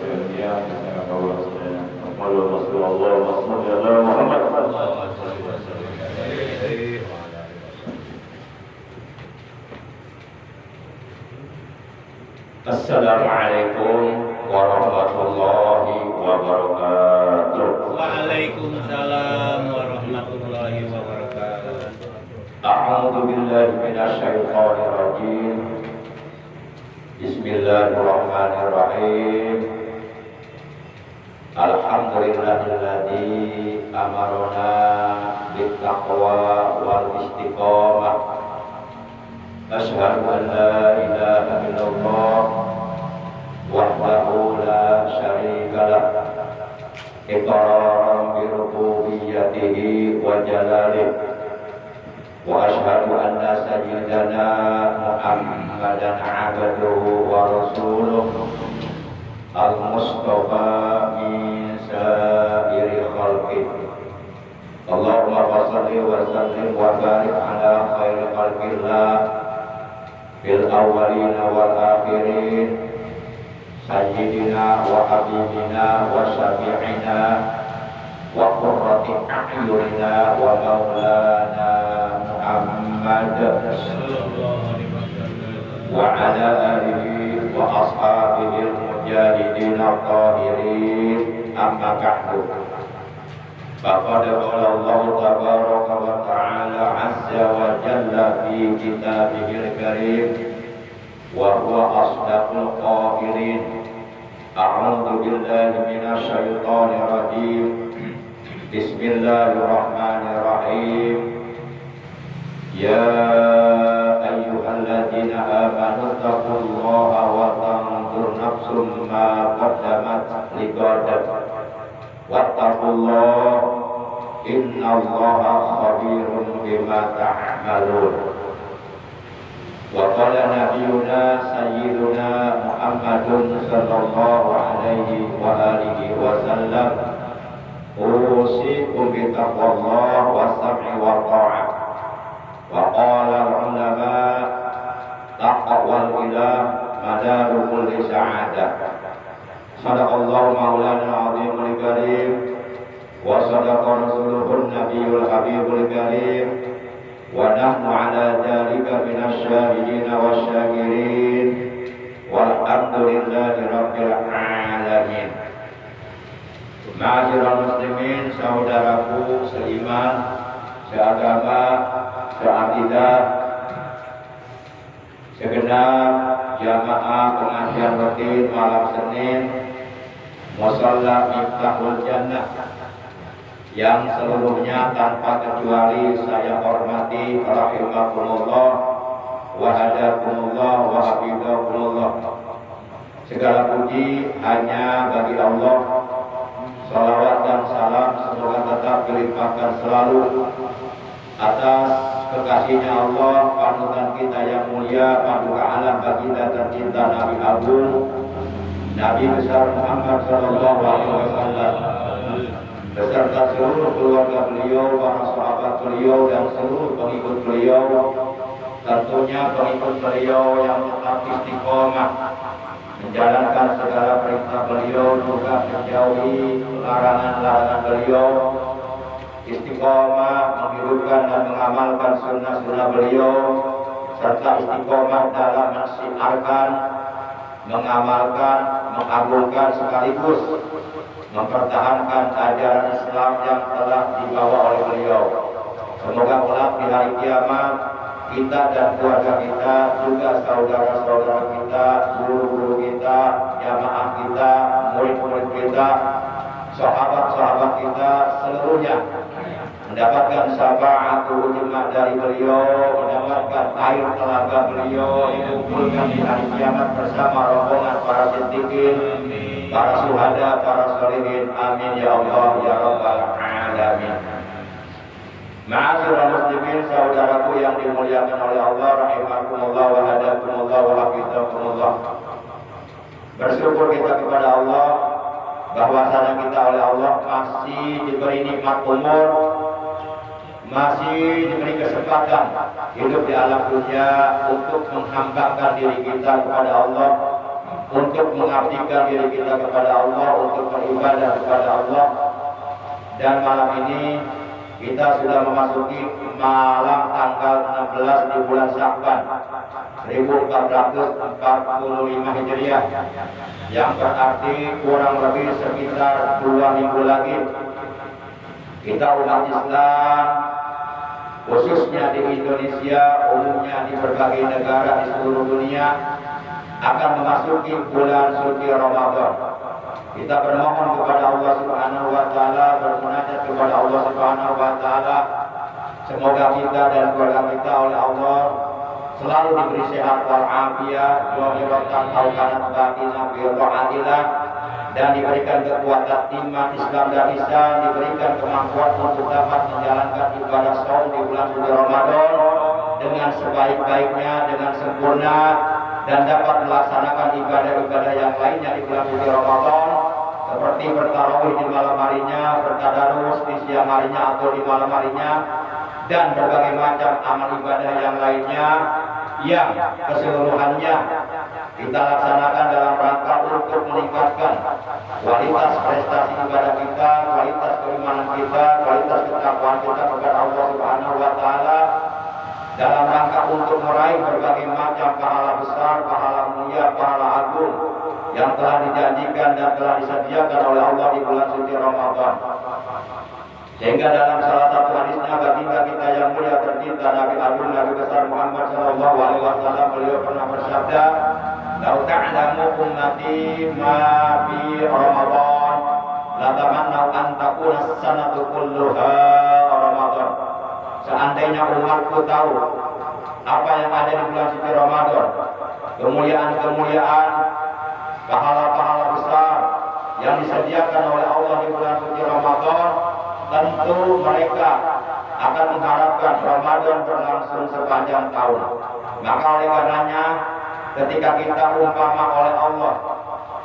dunia kita bawa saja. Allahumma shalli ala Muhammad. Assalamualaikum warahmatullahi wabarakatuh. Waalaikumsalam warahmatullahi wabarakatuh. A'udzu billahi minasy syaithanir rajim. Bismillahirrahmanirrahim. Alhamdulillahilladzi amarona bittaqwa wal istiqamah. Asyhadu an la ilaha illallah wahdahu la syarika lah. Iqraran bi rububiyyatihi wa jalalihi. Wa asyhadu anna sayyidana Muhammadan abduhu wa rasuluh al-mustafa min sa'iri khalqih. Allahumma shalli wa sallim wa barik ala khairi khalqillah fil awwalina wal akhirin sayyidina wa habibina wa syafi'ina wa qurrati a'yunina wa maulana Muhammad wa ala alihi wa ashabihi al-mujahidin al-tahirin amma ba'du. Faqad qala Allah tabaraka wa ta'ala azza wa jalla fi kitabihil karim wa huwa asdaqul qailin. A'udzu billahi minasy syaithanir rajim. Bismillahirrahmanirrahim. Ya ayyuhalladzina amanu taqullaha wa tanzur nafsum ma qaddamat lighadin. Wattaqullaha innallaha khabirun bima ta'malun. Wa qala nabiyyuna sayyiduna Muhammadun sallallahu alaihi wa alihi wa sallam usikum bi taqwallahi was-sam'i wa ta'ah. Wa qala al-ulama taqwal ilah madaru kulli sa'adah. Sadaqallahu maulana azimul karim wa sadaqa rasuluhun nabiyul habibul karim wa nahnu ala dhalika minasy syahidin wasyakirin walhamdulillahi rabbil alamin. Ma'asyiral muslimin, saudaraku seiman, seagama, seakidah, segenap jamaah pengajian rutin malam Senin Musalla Miftahul Jannah yang seluruhnya tanpa kecuali saya hormati rahimakumullah wa hadakumullah wa hafizakumullah. Segala puji hanya bagi Allah. Salawat dan salam semoga tetap dilimpahkan selalu atas kekasihnya Allah, panutan kita yang mulia, paduka alam baginda tercinta Nabi Agung, Nabi besar Muhammad sallallahu alaihi wasallam, beserta seluruh keluarga beliau, para sahabat beliau dan seluruh pengikut beliau. Tentunya pengikut beliau yang tetap istiqomah menjalankan segala perintah beliau, juga menjauhi larangan-larangan beliau, istiqomah menghidupkan dan mengamalkan sunnah-sunnah beliau, serta istiqomah dalam mensiarkan, mengamalkan, mengagungkan sekaligus mempertahankan ajaran Islam yang telah dibawa oleh beliau. Semoga kelak di hari kiamat kita dan keluarga kita, juga saudara-saudara kita, guru-guru kita, jamaah kita, murid-murid kita, sahabat-sahabat kita seluruhnya mendapatkan syafaatul ujma dari beliau, mendapatkan air telaga beliau, dikumpulkan di hari kiamat bersama rombongan para siddiqin, para syuhada, para sholihin. Amin ya Allah ya rabbal alamin. Ma'asyiral muslimin, saudaraku yang dimuliakan oleh Allah, rahimakumullah wa hadakumullah wa hafizakumullah. Bersyukur kita kepada Allah bahwasanya kita oleh Allah masih diberi nikmat umur, masih diberi kesempatan hidup di alam dunia untuk menghambakan diri kita kepada Allah, untuk mengabdikan diri kita kepada Allah, untuk beribadah kepada Allah. Dan malam ini kita sudah memasuki malam tanggal 16 di bulan Sya'ban 1445 Hijriah, yang berarti kurang lebih sekitar 2 minggu lagi kita umat Islam, khususnya di Indonesia, umumnya di berbagai negara di seluruh dunia, akan memasuki bulan suci Ramadan. Kita bermohon kepada Allah Subhanahu wa taala, bermunajat kepada Allah Subhanahu wa taala, semoga kita dan keluarga kita oleh Allah selalu diberi sehat wal afiat, zahiratan aw kanat batinah bi ta'atillah, dan diberikan kekuatan iman Islam dan lisan, diberikan kemampuan untuk dapat menjalankan ibadah shaum di bulan suci Ramadan dengan sebaik-baiknya, dengan sempurna, dan dapat melaksanakan ibadah-ibadah yang lainnya di bulan suci Ramadan, seperti bertarawih di malam harinya, bertadarus di siang harinya atau di malam harinya, dan berbagai macam amal ibadah yang lainnya yang keseluruhannya kita laksanakan dalam rangka untuk meningkatkan kualitas prestasi ibadah kita, kualitas keimanan kita, kualitas ketakwaan kita kepada Allah Subhanahu wa taala, dalam rangka untuk meraih berbagai macam pahala besar, pahala mulia, pahala agung yang telah dijanjikan dan telah disediakan oleh Allah di bulan suci Ramadan. Sehingga dalam salah satu hadisnya baginda kita yang mulia tercinta Nabi Agung Nabi besar Muhammad sallallahu alaihi wasallam, beliau pernah bersabda, "Lau ta'lamu ummati ma fi Ramadan, la tamannau an takuna as-sanatu kulluha Ramadan." Seandainya umatku tahu apa yang ada di bulan suci Ramadan, kemuliaan-kemuliaan, pahala-pahala besar yang disediakan oleh Allah di bulan suci Ramadan, tentu mereka akan mengharapkan Ramadan berlangsung sepanjang tahun. Maka oleh karenanya, ketika kita umpama oleh Allah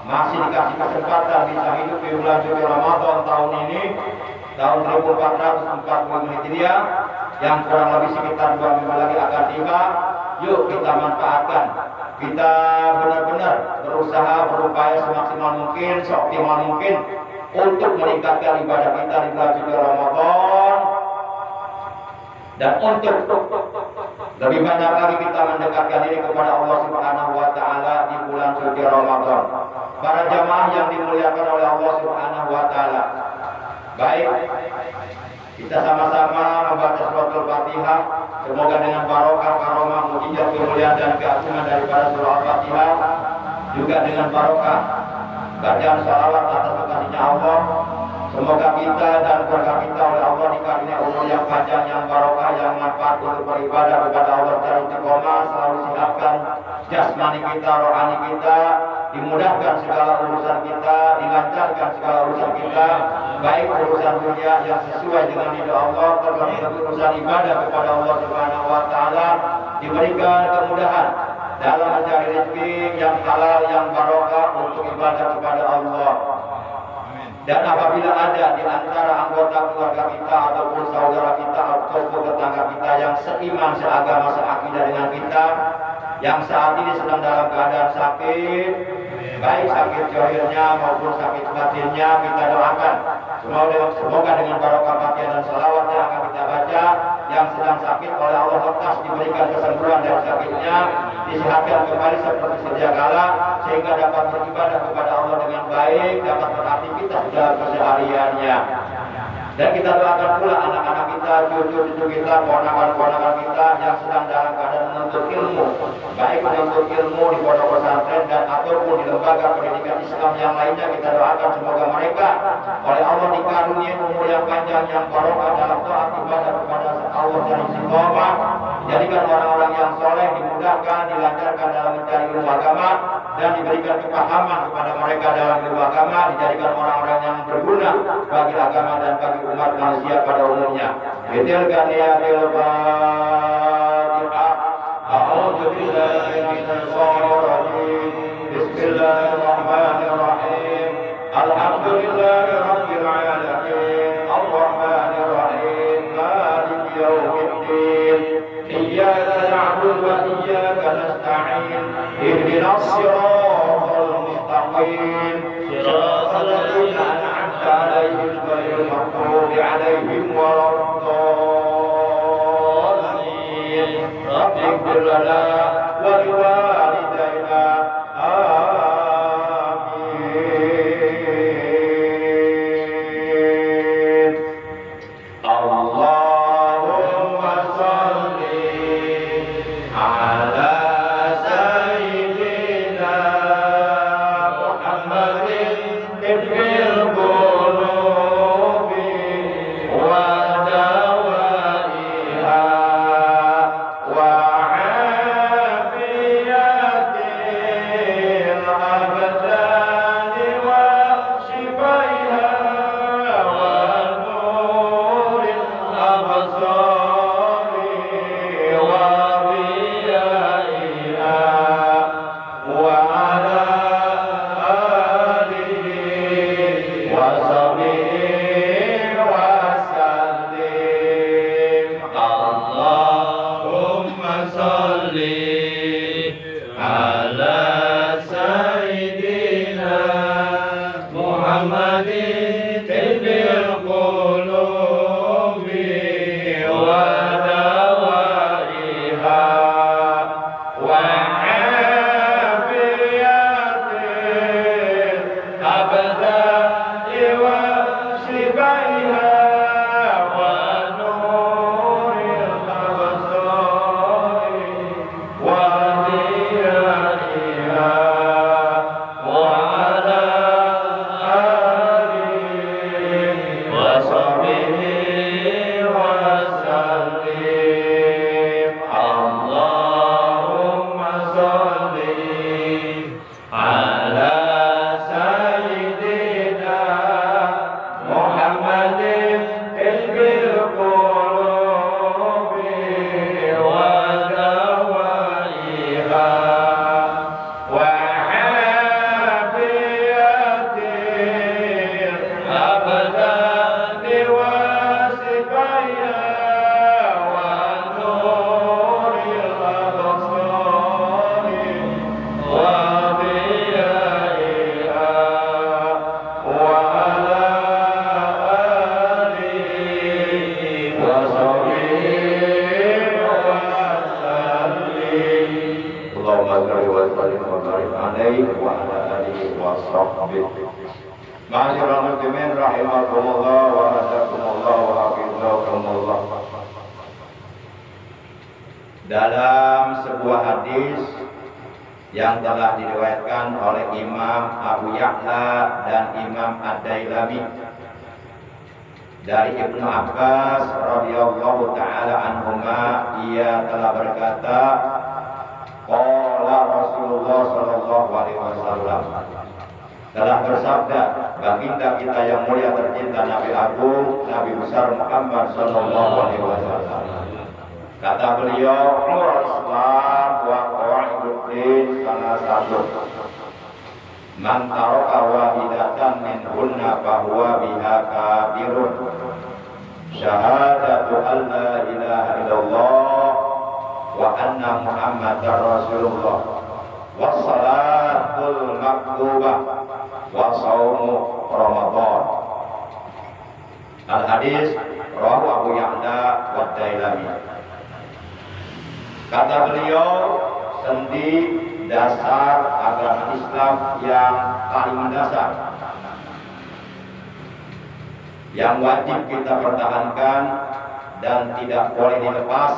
masih dikasih kesempatan bisa hidup di bulan suci Ramadan tahun ini, tahun 1445 Hijriah, yang kurang lebih sekitar 2 minggu lagi akan tiba, yuk kita manfaatkan. Kita benar-benar berusaha, berupaya semaksimal mungkin, seoptimal mungkin untuk meningkatkan ibadah kita di bulan suci Ramadan, dan untuk lebih banyak lagi kita mendekatkan diri kepada Allah Subhanahu wa taala di bulan suci Ramadan. Para jamaah yang dimuliakan oleh Allah Subhanahu wa taala, baik kita sama-sama membaca surat Al-Fatihah, semoga dengan barokah, karomah, mujizat, kemuliaan dan keagungan daripada surah Al-Fatihah, juga dengan barokah bacaan salawat atas kekasihnya Allah, semoga kita dan keluarga kita oleh Allah dikarunia umur yang panjang, yang barokah, yang manfaat untuk beribadah kepada Allah dan istiqomah, selalu siapkan jasmani kita, rohani kita, dimudahkan segala urusan kita, dilancarkan segala urusan kita, baik urusan dunia yang sesuai dengan ridha Allah, termasuk urusan ibadah kepada Allah Subhanahu wa taala, diberikan kemudahan dalam mencari rezeki yang halal, yang barokah untuk ibadah kepada Allah. Dan apabila ada di antara anggota keluarga kita ataupun saudara kita ataupun tetangga kita yang seiman, seagama, seakidah dengan kita, yang saat ini sedang dalam keadaan sakit, baik sakit zahirnya maupun sakit batinnya, kita doakan semoga dengan barokah Fatihah dan salawat yang akan kita baca, yang sedang sakit oleh Allah lekas diberikan kesembuhan dari sakitnya, disehatkan kembali seperti sedia kala, sehingga dapat beribadah kepada Allah dengan baik, dapat beraktivitas dalam kesehariannya. Dan kita doakan pula anak-anak kita, cucu-cucu kita, ponakan-ponakan kita yang sedang dalam keadaan menuntut ilmu, baik menuntut ilmu di pondok pesantren dan ataupun di lembaga pendidikan Islam yang lainnya. Kita doakan semoga mereka oleh Allah dikaruniai umur yang panjang, yang barokah dalam taat ibadah kepada Allah dan istiqomah, dijadikan orang-orang yang soleh, dimudahkan, dilancarkan dalam mencari ilmu agama, dan diberikan kepahaman kepada mereka dalam ilmu agama, dijadikan orang-orang yang berguna bagi agama dan bagi umat manusia pada umumnya. Bitilkan niyatil Fatihah. A'udzu billahi minasyaitonir rajim. Bismillahirrahmanirrahim. Alhamdulillahi rabbil alamin. Arrahmanir rahim. Maliki yaumiddin. Iyyaka na'budu wa iyyaka nasta'in. Ihdinas siratal آمين صراط الذين أنعمت عليهم غير المغضوب عليهم ولا الضالين رب اغفر لنا ولوالدينا آمين اللهم صل على سيدنا محمد طب القلوب ودوائها وعافية الأبدان وشفائها ونور الأبصار وضيائها وعلى آله وصحبه وسلم اللهم صل على سيدنا محمد طب القلوب ودوائها وعافية الأبدان وشفائها ونور الأبصار وضيائها وعلى آله وصحبه وسلم اللهم صل على سيدنا محمد طب القلوب ودوائها وعافية الأبدان وشفائها ونور الأبصار وضيائها وعلى آله وصحبه وسلم اللهم صل وسلم وبارك عليه وعلى آله وصحبه Ma'asyiral muslimin rahimakumullah wa hafizakumullah wa hafizakumullah. Dalam sebuah hadis yang telah diriwayatkan oleh Imam Abu Ya'la dan Imam Ad-Dailami dari Ibnu Abbas radhiyallahu taala anhuma, ia telah berkata, qala Rasulullah sallallahu alaihi wasallam, telah bersabda baginda kita yang mulia tercinta Nabi Agung Nabi besar Muhammad sallallahu alaihi wasallam. Kata beliau, "Nur Islam wa qawaiduddin salah satu. Man taraka wahidatan min hunna fahuwa biha kafirun. Syahadatu an la ilaha illallah wa anna Muhammadar Rasulullah wa salatul maktubah wa saumu Ramadan." Al-hadis rawahu Abu Ya'la wa Dailami. Kata beliau, sendi dasar agama Islam yang paling mendasar, yang wajib kita pertahankan dan tidak boleh dilepas.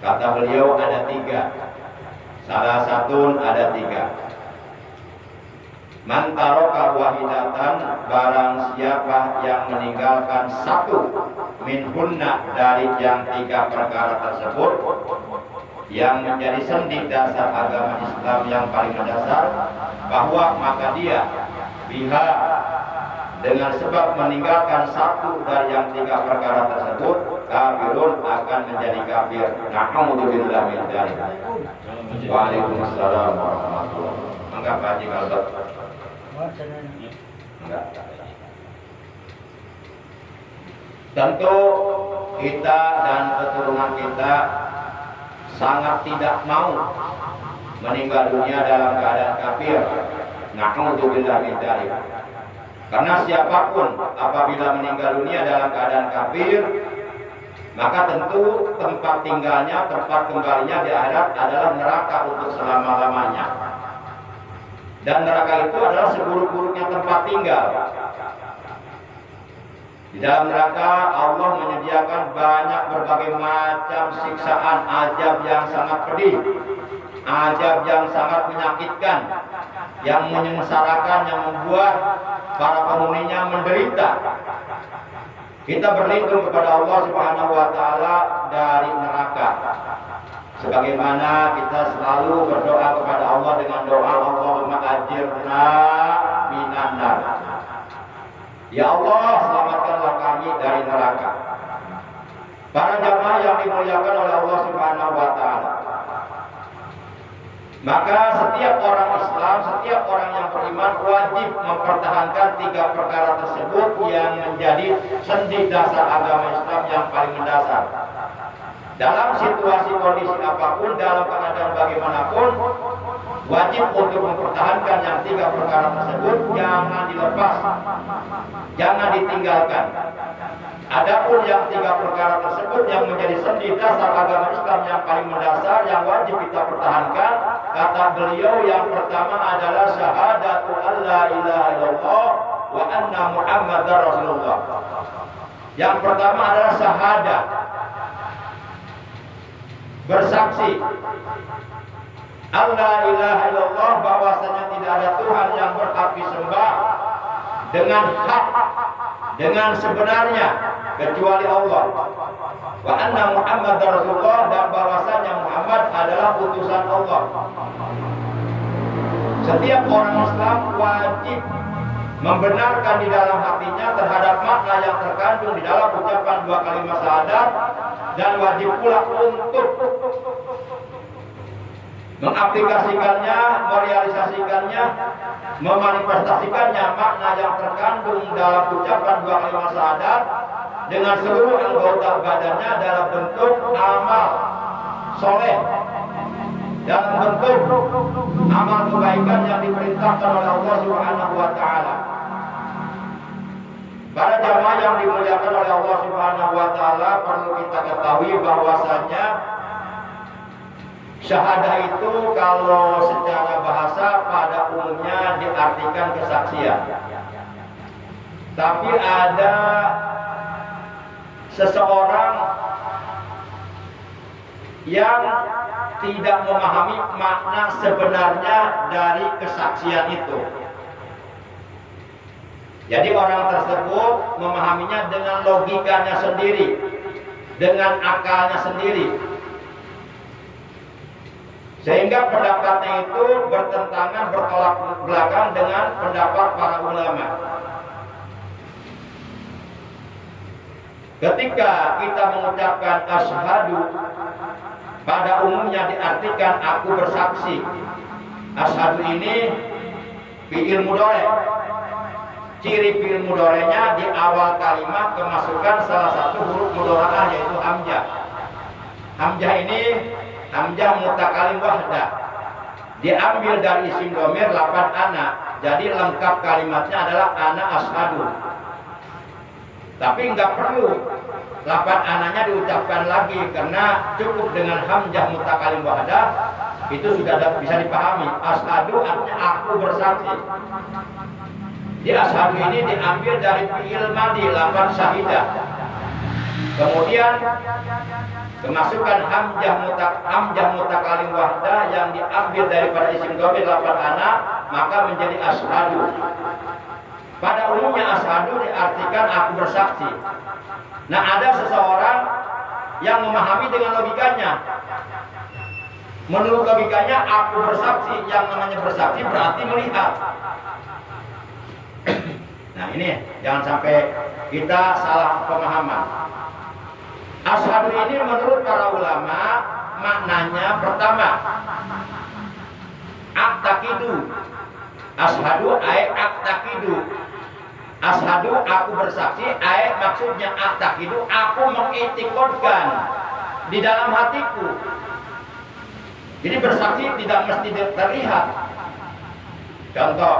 Kata beliau ada tiga. Salah satu ada tiga. Man taraka wahidatan, barang siapa yang meninggalkan satu min hunna dari yang tiga perkara tersebut yang menjadi sendi dasar agama Islam yang paling mendasar, bahwa maka dia biha, dengan sebab meninggalkan satu dari yang tiga perkara tersebut, kafirun, akan menjadi kafir. Na'udzubillah min dzalik. Waalaikumsalam warahmatullahi wabarakatuh. Enggak Pak Haji Kalbat? Enggak. Tentu kita dan keturunan kita sangat tidak mau meninggal dunia dalam keadaan kafir. Na'udzubillah min dzalik. Karena siapapun apabila meninggal dunia dalam keadaan kafir, maka tentu tempat tinggalnya, tempat kembalinya di akhirat adalah neraka untuk selama-lamanya. Dan neraka itu adalah seburuk-buruknya tempat tinggal. Di dalam neraka Allah menyediakan banyak berbagai macam siksaan, azab yang sangat pedih, azab yang sangat menyakitkan, yang menyengsarakan, yang membuat para penghuninya menderita. Kita berlindung kepada Allah Subhanahu wa taala dari neraka. Sebagaimana kita selalu berdoa kepada Allah dengan doa Allahumma ajirna minan nar. Ya Allah, selamatkanlah kami dari neraka. Para jamaah yang dimuliakan oleh Allah Subhanahu wa taala. Maka setiap orang Islam, setiap orang yang beriman wajib mempertahankan 3 perkara tersebut yang menjadi sendi dasar agama Islam yang paling mendasar. Dalam situasi kondisi apapun, dalam keadaan bagaimanapun, wajib untuk mempertahankan yang 3 perkara tersebut, jangan dilepas, jangan ditinggalkan. Adapun yang 3 perkara tersebut yang menjadi sendi dasar agama Islam yang paling mendasar yang wajib kita pertahankan, kata beliau yang pertama adalah syahadatu alla ilaha illallah wa anna muhammadar rasulullah. Yang pertama adalah syahadat, bersaksi alla ilaha illallah, bahwasanya tidak ada Tuhan yang berhak disembah dengan hak, dengan sebenarnya kecuali Allah. Wa anna muhammadar rasulullah, dan bahwasanya Muhammad adalah utusan Allah. Setiap orang Islam wajib membenarkan di dalam hatinya terhadap makna yang terkandung di dalam ucapan 2 kalimat syahadat, dan wajib pula untuk mengaplikasikannya, merealisasikannya, memanifestasikannya makna yang terkandung dalam ucapan 2 kalimat syahadat dengan seluruh anggota badannya dalam bentuk amal soleh, dalam bentuk amal kebaikan yang diperintahkan oleh Allah Subhanahu wa taala. Para jamaah yang dimuliakan oleh Allah Subhanahu wa taala, perlu kita ketahui bahwasanya syahadah itu kalau secara bahasa pada umumnya diartikan kesaksian. Tapi ada seseorang yang tidak memahami makna sebenarnya dari kesaksian itu. Jadi orang tersebut memahaminya dengan logikanya sendiri, dengan akalnya sendiri, sehingga pendapatnya itu bertentangan, bertolak belakang dengan pendapat para ulama. Ketika kita mengucapkan asyhadu, pada umumnya diartikan aku bersaksi. Asyhadu ini fi'il mudhari. Ciri fi'il mudhari'nya di awal kalimat kemasukan salah satu huruf mudhara'ah, yaitu hamzah. Hamzah ini hamzah mutakalim wahdah, diambil dari isim dhamir lapan ana. Jadi lengkap kalimatnya adalah ana asyhadu. Tapi nggak perlu lapan ananya diucapkan lagi, karena cukup dengan hamzah mutakalim wahdah itu sudah bisa dipahami. Asyhadu artinya aku bersaksi. Di asyhadu ini diambil dari fi'il madhi lapan syahidah. Kemudian kemasukan hamzah mutakalim wahdah yang diambil daripada isim dhamir lapan ana, maka menjadi asyhadu. Pada umumnya asyhadu diartikan aku bersaksi. Nah, ada seseorang yang memahami dengan logikanya. Menurut logikanya aku bersaksi, yang namanya bersaksi berarti melihat. Nah, ini jangan sampai kita salah pemahaman. Asyhadu ini menurut para ulama maknanya pertama aktakidu. Asyhadu ay aktakidu. Asyhadu aku bersaksi, ay maksudnya aktakidu, aku mengiktikadkan di dalam hatiku. Jadi bersaksi tidak mesti terlihat. Contoh,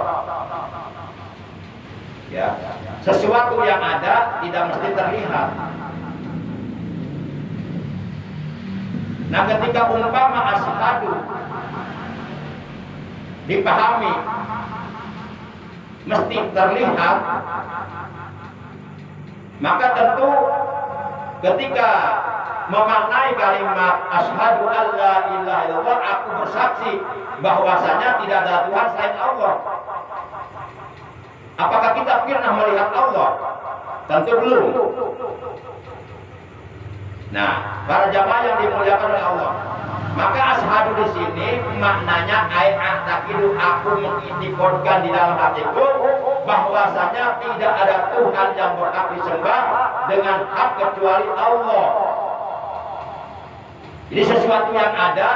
ya, sesuatu yang ada tidak mesti terlihat. Nah, ketika umpama asyhadu dipahami mesti terlihat, maka tentu ketika memaknai kalimat asyhadu alla ilaha illallah, aku bersaksi bahwasanya tidak ada Tuhan selain Allah. Apakah kita pernah melihat Allah? Tentu belum. Nah, para jamaah yang dimuliakan oleh Allah, maka asyhadu di sini maknanya a'taqidu, aku mengiktikadkan di dalam hatiku bahwasanya tidak ada Tuhan yang berhak disembah dengan hak kecuali Allah. Jadi sesuatu yang ada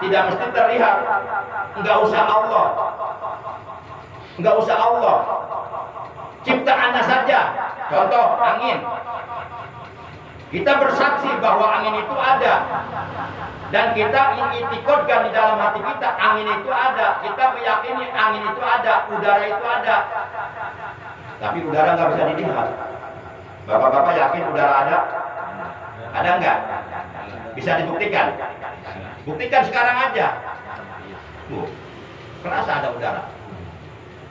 tidak mesti terlihat. Enggak usah Allah, enggak usah Allah, ciptaannya saja. Contoh angin, kita bersaksi bahwa angin itu ada, dan kita mengiktikadkan di dalam hati kita angin itu ada. Kita meyakini angin itu ada, udara itu ada. Tapi udara nggak bisa dilihat. Bapak-bapak yakin udara ada? Ada nggak? Bisa dibuktikan? Buktikan sekarang aja. Kerasa ada udara.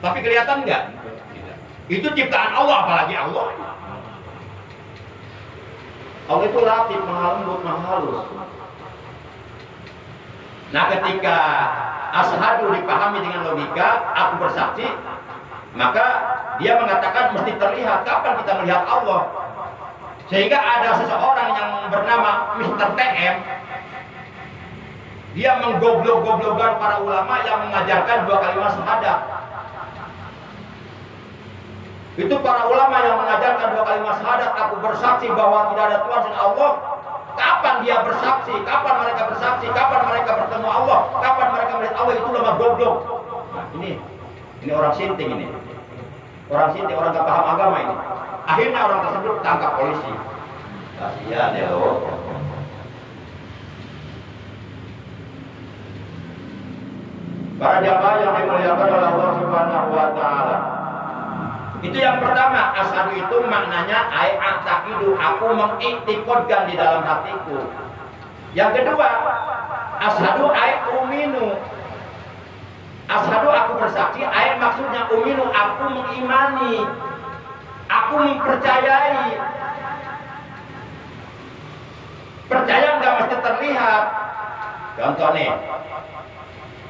Tapi kelihatan nggak? Itu ciptaan Allah, apalagi Allah. Allah itu latif, maha lembut, maha halus. Nah, ketika asyhadu dipahami dengan logika, aku bersaksi, maka dia mengatakan mesti terlihat. Kapan kita melihat Allah? Sehingga ada seseorang yang bernama Mr. TM, dia menggoblok-goblokkan para ulama yang mengajarkan 2 kalimat syahadat. Itu para ulama yang mengajarkan 2 kalimat syahadat, aku bersaksi bahwa tidak ada Tuhan selain Allah. Kapan dia bersaksi? Kapan mereka bersaksi? Kapan mereka bertemu Allah? Kapan mereka melihat Allah? Itu lemah goblok. Nah, ini orang sinting ini. Orang sinting, orang gak paham agama ini. Akhirnya orang tersebut tangkap polisi. Kasihan ya lo. Para jamaah yang dimuliakan oleh Allah Subhanahu wa taala. Itu yang pertama, asyhadu itu maknanya a'taqidu, aku mengiktikadkan di dalam hatiku. Yang kedua, asyhadu uminu. Asyhadu aku bersaksi, maksudnya uminu, aku mengimani, aku mempercayai. Percaya nggak mesti terlihat. Contoh nih,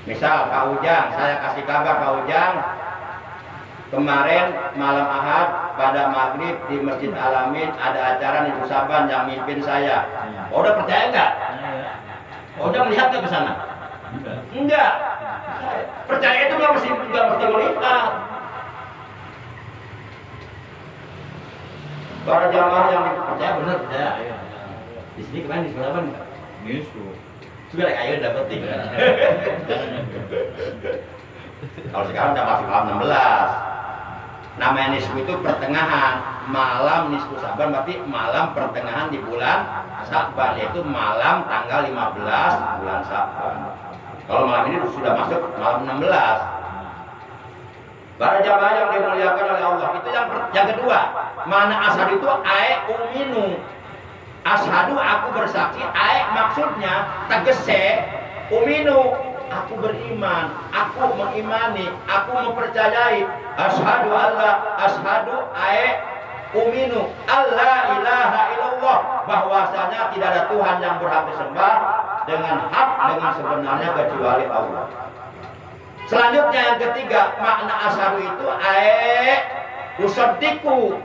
misal Pak Ujang, saya kasih kabar Pak Ujang, kemarin malam Ahad pada maghrib di Masjid Alamin ada acara Nisfu Saban yang mimpin saya. Oh, udah percaya nggak? Oh, udah melihat nggak ke sana? Enggak. Percaya itu nggak mesti melihat. Para jamaah yang percaya benar percaya. Di sini kemarin Nisfu Saban nggak? Nisfu. Sudah ayo dapetin. Kalau sekarang udah masuk malam 16. Namanya nisfu itu pertengahan. Malam nisfu Saban berarti malam pertengahan di bulan Saban, yaitu malam tanggal 15 bulan Saban. Kalau malam ini sudah masuk malam 16. Para jamaah yang dimuliakan oleh Allah, itu yang kedua. Mana asyhadu itu uminu. Asyhadu aku bersaksi, maksudnya tegese uminu, aku beriman, aku mengimani, aku mempercayai. Asyhadu uminu alla ilaha illallah, bahwasanya tidak ada Tuhan yang berhak disembah dengan hak, dengan sebenarnya kecuali Allah. Selanjutnya yang ketiga, makna asyhadu itu usaddiqu.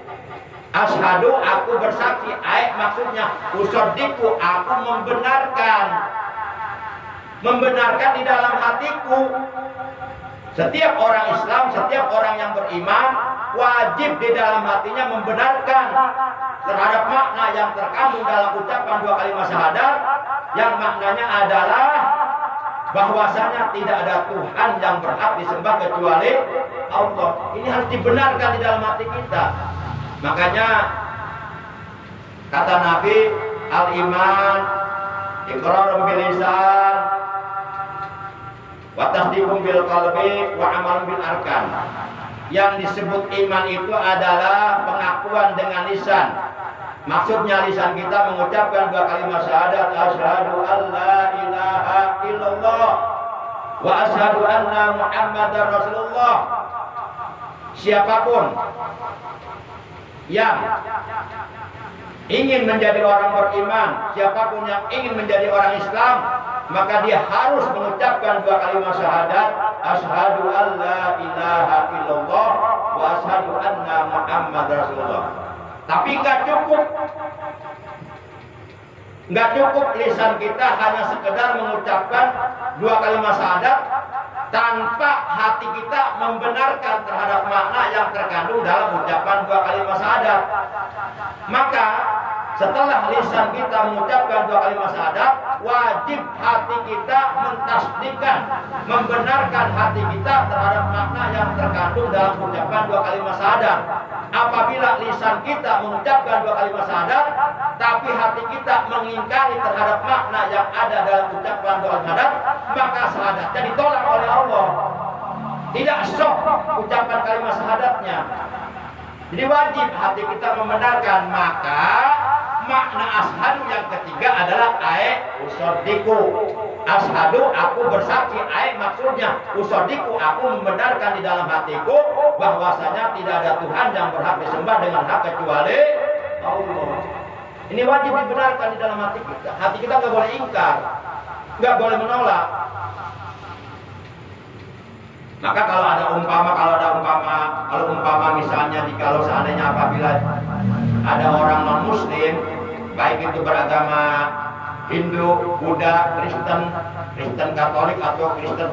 Asyhadu aku bersaksi, maksudnya usaddiqu, aku membenarkan di dalam hatiku. Setiap orang Islam, setiap orang yang beriman wajib di dalam hatinya membenarkan terhadap makna yang terkandung dalam ucapan 2 kalimat syahadat, yang maknanya adalah bahwasanya tidak ada Tuhan yang berhak disembah kecuali Allah. Ini harus dibenarkan di dalam hati kita. Makanya kata Nabi, al-iman iqrarun bil lisan Wa tasdiqun bil qalbi wa amalun bil arkan. Yang disebut iman itu adalah pengakuan dengan lisan. Maksudnya lisan kita mengucapkan dua kalimat syahadat, asyhadu an la ilaha illallah wa asyhadu anna muhammadar rasulullah. Siapapun yang ingin menjadi orang beriman, siapapun yang ingin menjadi orang Islam, maka dia harus mengucapkan dua kalimat syahadat, asyhadu an la ilaha illallah wa asyhadu anna muhammadar rasulullah. Tapi nggak cukup lisan kita hanya sekedar mengucapkan dua kalimat syahadat tanpa hati kita membenarkan terhadap makna yang terkandung dalam ucapan dua kalimat syahadat. Maka setelah lisan kita mengucapkan dua kalimat syahadat, wajib hati kita mentasdiqkan, membenarkan hati kita terhadap makna yang terkandung dalam ucapan dua kalimat syahadat. Apabila lisan kita mengucapkan dua kalimat syahadat, tapi hati kita mengingkari terhadap makna yang ada dalam ucapan dua kalimat syahadat, maka syahadatnya ditolak oleh Allah. Tidak sah ucapan kalimat syahadatnya. Jadi wajib hati kita membenarkan. Maka makna asyhadu yang ketiga adalah usaddiqu. Asyhadu, aku bersaksi. Maksudnya usaddiqu, aku membenarkan di dalam hatiku bahwasanya tidak ada Tuhan yang berhak disembah dengan hak kecuali Allah. Ini wajib dibenarkan di dalam hati kita. Hati kita nggak boleh ingkar, nggak boleh menolak. Maka kalau umpama misalnya kalau seandainya apabila ada orang non muslim, baik itu beragama Hindu, Buddha, Kristen Katolik atau Kristen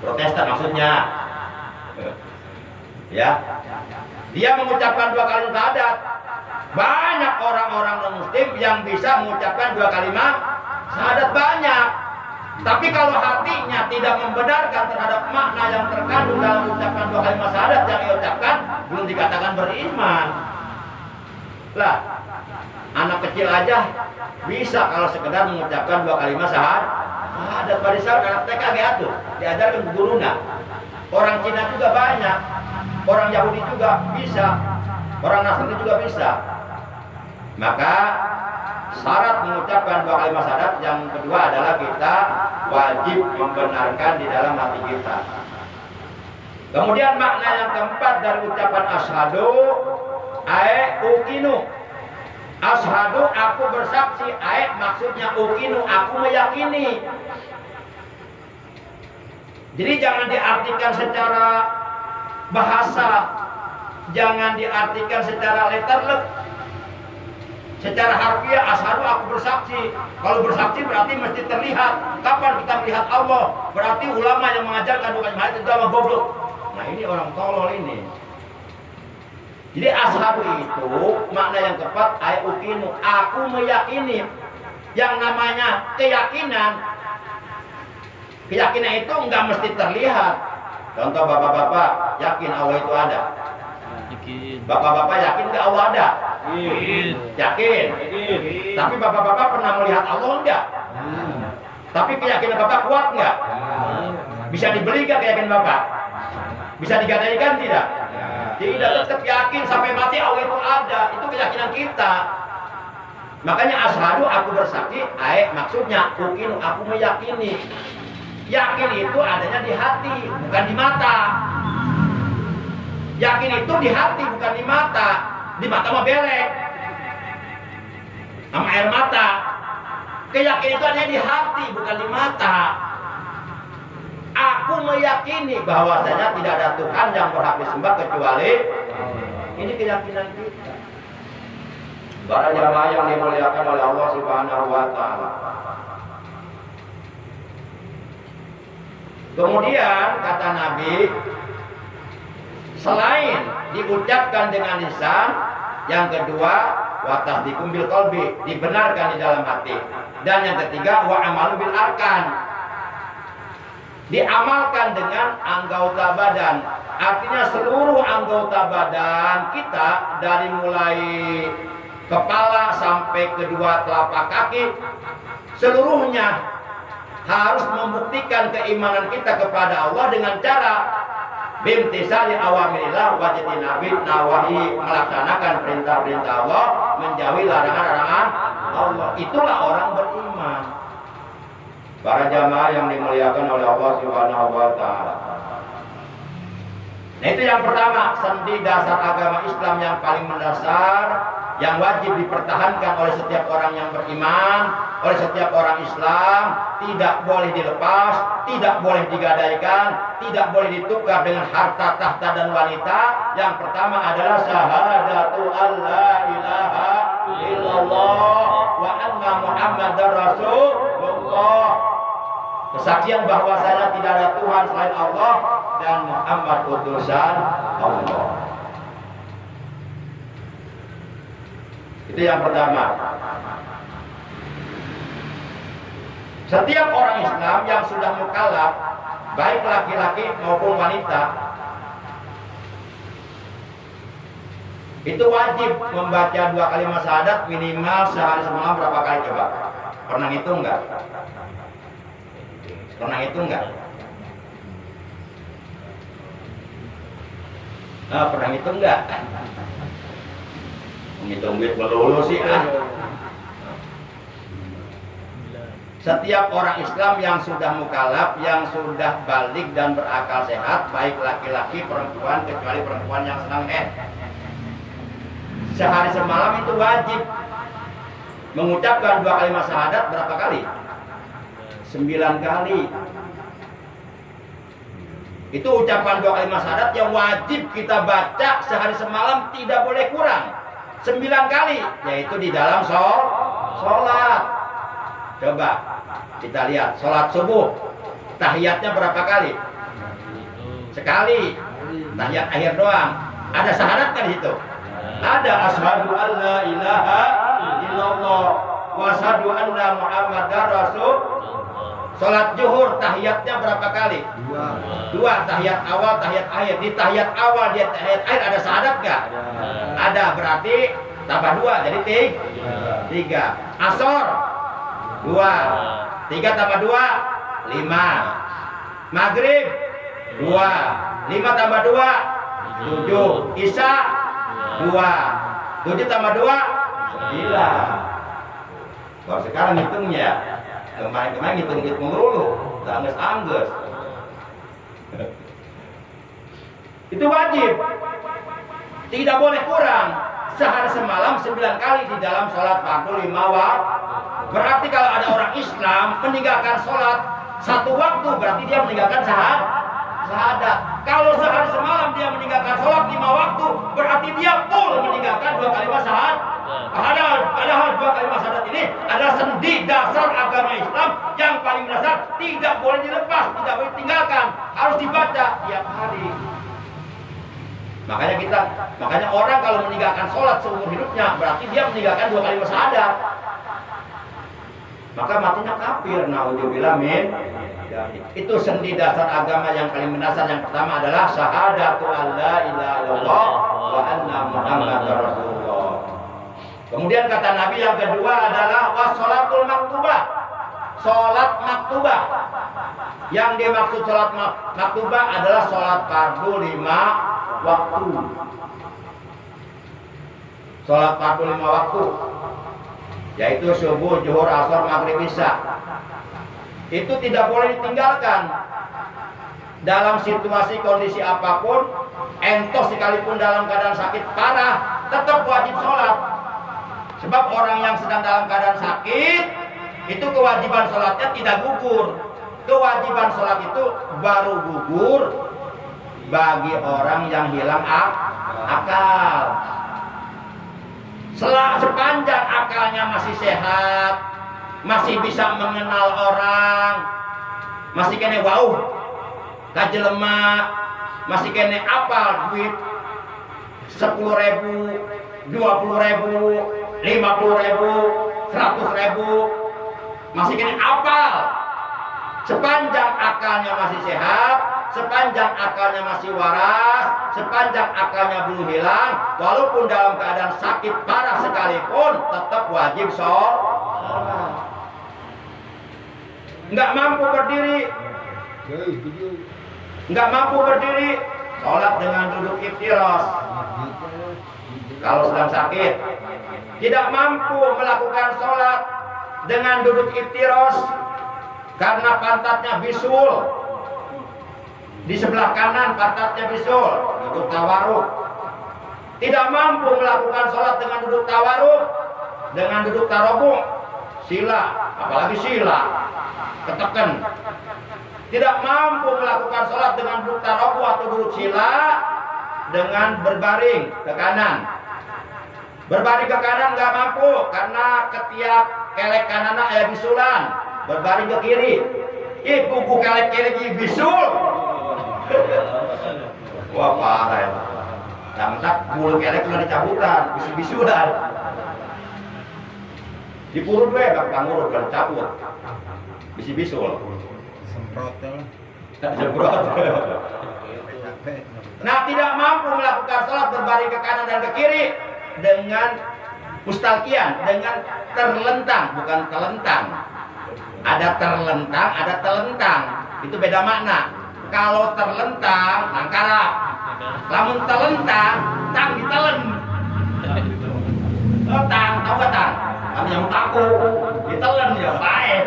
Protestan maksudnya, ya, dia mengucapkan dua kalimat syahadat. Banyak orang-orang non muslim yang bisa mengucapkan dua kalimat syahadat banyak. Tapi kalau hatinya tidak membenarkan terhadap makna yang terkandung dalam ucapan dua kalimat syahadat yang diucapkan, belum dikatakan beriman. Lah, anak kecil aja bisa kalau sekedar mengucapkan dua kalimat syahadat. Pada saat anak TK atuh diajarkan gurunya. Orang Cina juga banyak, orang Yahudi juga bisa, orang Nasrani juga bisa. Maka syarat mengucapkan dua kalimat syahadat yang kedua adalah kita wajib membenarkan di dalam hati kita. Kemudian makna yang keempat dari ucapan asyhadu, ukinu. Asyhadu, aku bersaksi. Maksudnya ukinu, aku meyakini. Jadi jangan diartikan secara bahasa, jangan diartikan secara letterlek. Secara harfiah, asyhadu, aku bersaksi. Kalau bersaksi berarti mesti terlihat. Kapan kita melihat Allah? Berarti ulama yang mengajarkan dua kalimat itu sama goblok. Nah, ini orang tolol ini. Jadi asyhadu itu makna yang tepat ukinu, aku meyakini. Yang namanya keyakinan itu enggak mesti terlihat. Contoh bapak-bapak yakin Allah itu ada. Bapak-bapak yakin enggak Allah ada? Yakin. Tapi bapak-bapak pernah melihat Allah enggak? Tapi keyakinan bapak kuat enggak? Bisa dibeli enggak keyakinan bapak? Bisa digadaikan tidak? Tidak, tetap yakin sampai mati Allah itu ada. Itu keyakinan kita. Makanya asyhadu, aku bersaksi. Maksudnya ukinu, aku meyakini. Yakin itu adanya di hati, bukan di mata. Yakin itu di hati, bukan di mata. Di mata mah belek sama air mata. Keyakinan itu adanya di hati, bukan di mata. Aku meyakini bahwasanya tidak ada Tuhan yang berhak disembah kecuali ini keyakinan kita. Para jamaah yang dimuliakan oleh Allah Subhanahu wa taala. Kemudian kata Nabi, selain diucapkan dengan lisan, yang kedua wa tasdiqum bil qalbi, dibenarkan di dalam hati. Dan yang ketiga wa amalu bil arkan, diamalkan dengan anggota badan. Artinya seluruh anggota badan kita dari mulai kepala sampai kedua telapak kaki seluruhnya harus membuktikan keimanan kita kepada Allah dengan cara bimtisali awamirillah wa nabi nawahi, melaksanakan perintah-perintah Allah, menjauhi larangan-larangan Allah. Itulah orang beriman. Para jamaah yang dimuliakan oleh Allah Subhanahu wa taala. Nah, itu yang pertama, sendi dasar agama Islam yang paling mendasar, yang wajib dipertahankan oleh setiap orang yang beriman, oleh setiap orang Islam, tidak boleh dilepas, tidak boleh digadaikan, tidak boleh ditukar dengan harta, tahta, dan wanita. Yang pertama adalah syahadatu alla ilaha illallah wa anna muhammadar rasulullah. Kesaksian bahwasanya tidak ada Tuhan selain Allah dan Muhammad utusan Allah. Itu yang pertama. Setiap orang Islam yang sudah mukallaf, baik laki-laki maupun wanita, itu wajib membaca 2 kalimat syahadat minimal sehari semalam berapa kali coba? Pernah ngitung enggak? Pernah ngitung enggak? Pernah ngitung enggak? Ngitung duit melulu sih Setiap orang Islam yang sudah mukallaf, yang sudah balik dan berakal sehat, baik laki-laki, perempuan, kecuali perempuan yang sedang sehari semalam itu wajib mengucapkan 2 kalimat syahadat berapa kali? 9 kali. Itu ucapan 2 kalimat syahadat yang wajib kita baca sehari semalam, tidak boleh kurang. 9 kali, yaitu di dalam sholat. Coba kita lihat sholat subuh, tahiyatnya berapa kali? Sekali. Tahiyat akhir doang. Ada syahadat kan di situ? Ada, asyhadu an la ilaha illallah wa asyhadu anna muhammadar rasul. Sholat zuhur tahiyatnya berapa kali? 2. Tahiyat awal, tahiyat akhir. Di tahiyat awal, di tahiyat akhir ada syahadat nggak? Ada, berarti tambah 2 jadi 3. Asor 2. 3 tambah 2 5. Maghrib 2. 5 tambah 2 7. Isya 2. 7 tambah 2 9. Kalau sekarang hitungnya, kemarin hitung dulu, angges. Itu wajib, tidak boleh kurang. Sehari semalam 9 kali di dalam sholat fardu 5 waktu. Berarti kalau ada orang Islam meninggalkan sholat 1 waktu, berarti dia meninggalkan syahadat. Kalau sehari semalam dia meninggalkan sholat 5 waktu, berarti dia full meninggalkan 2 kalimat syahadat. Padahal 2 kalimat syahadat ini adalah sendi dasar agama Islam yang paling dasar, tidak boleh dilepas, tidak boleh ditinggalkan, harus dibaca tiap hari. Makanya orang kalau meninggalkan sholat seumur hidupnya, berarti dia meninggalkan 2 kalimat syahadat. Maka matinya kafir. Naudzubillah min. Itu sendi dasar agama yang paling mendasar. Yang pertama adalah syahadatu alla ilaha illallah wa anna muhammadar rasulullah. Kemudian kata Nabi yang kedua adalah wassalatul maktubah. Salat maktubah. Yang dimaksud salat maktubah adalah salat fardu 5 waktu. Salat fardu 5 waktu, yaitu subuh, zuhur, asar, maghrib, isya. Itu tidak boleh ditinggalkan dalam situasi kondisi apapun. Entos sekalipun dalam keadaan sakit parah, tetap wajib sholat. Sebab orang yang sedang dalam keadaan sakit, itu kewajiban sholatnya tidak gugur. Kewajiban sholat itu baru gugur bagi orang yang hilang akal. Sepanjang akalnya masih sehat, masih bisa mengenal orang, masih kene wauh kajelema, masih kene apal duit 10.000, 20.000, 50.000, 100.000, masih kene apal. Sepanjang akalnya masih sehat, sepanjang akalnya masih waras, sepanjang akalnya belum hilang, walaupun dalam keadaan sakit parah sekalipun, tetap wajib sholat. nggak mampu berdiri, nggak mampu berdiri, sholat dengan duduk iftiras. Kalau sedang sakit, tidak mampu melakukan sholat dengan duduk iftiras karena pantatnya bisul. Di sebelah kanan pantatnya bisul, duduk tawaruk. Tidak mampu melakukan sholat dengan duduk tawaruk, dengan duduk tarobuk, sila, apalagi sila, ketekan. Tidak mampu melakukan sholat dengan duduk tarobuk atau duduk sila dengan berbaring ke kanan. Berbaring ke kanan nggak mampu karena ketiak kelek kanan ayah bisulan. Berbaring ke kiri, kuku kelek kiri bisul. Wah parah ya. Yang bulu kelek udah dicabutan, bisu-bisulan. Di purut we bang urut kalau cabut, bisu-bisul. Semprot. Nah, tidak mampu melakukan sholat berbaring ke kanan dan ke kiri dengan mustalkian, dengan terlentang, bukan telentang. Ada terlentang, ada telentang. Itu beda makna. Kalau terlentang, nangkara. Lamun telentang, tang ditelen. Oh, tang, tahu gak tang? Kan yang taku, ditelen ya, baik.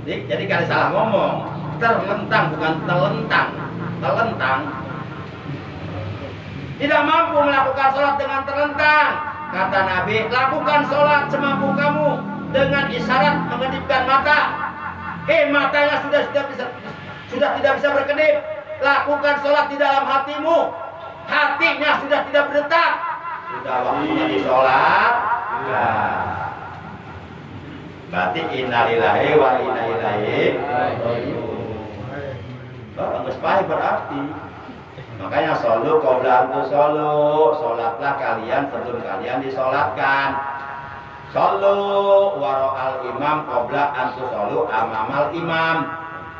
Jadi kali salah ngomong, terlentang bukan telentang. Telentang. Tidak mampu melakukan sholat dengan terlentang. Kata Nabi, lakukan sholat semampu kamu dengan isyarat mengedipkan mata. Matanya sudah tidak bisa berkedip. Lakukan sholat di dalam hatimu. Hatinya sudah tidak berdetak. Sudah waktunya di sholat. Berarti innalillahi wa inna ilaihi raji'un. Bagus baik berarti. Makanya solu qabla an tusallu, sholatlah kalian sebelum kalian disolatkan. Solu wara'al imam qabla an tusallu amamal imam.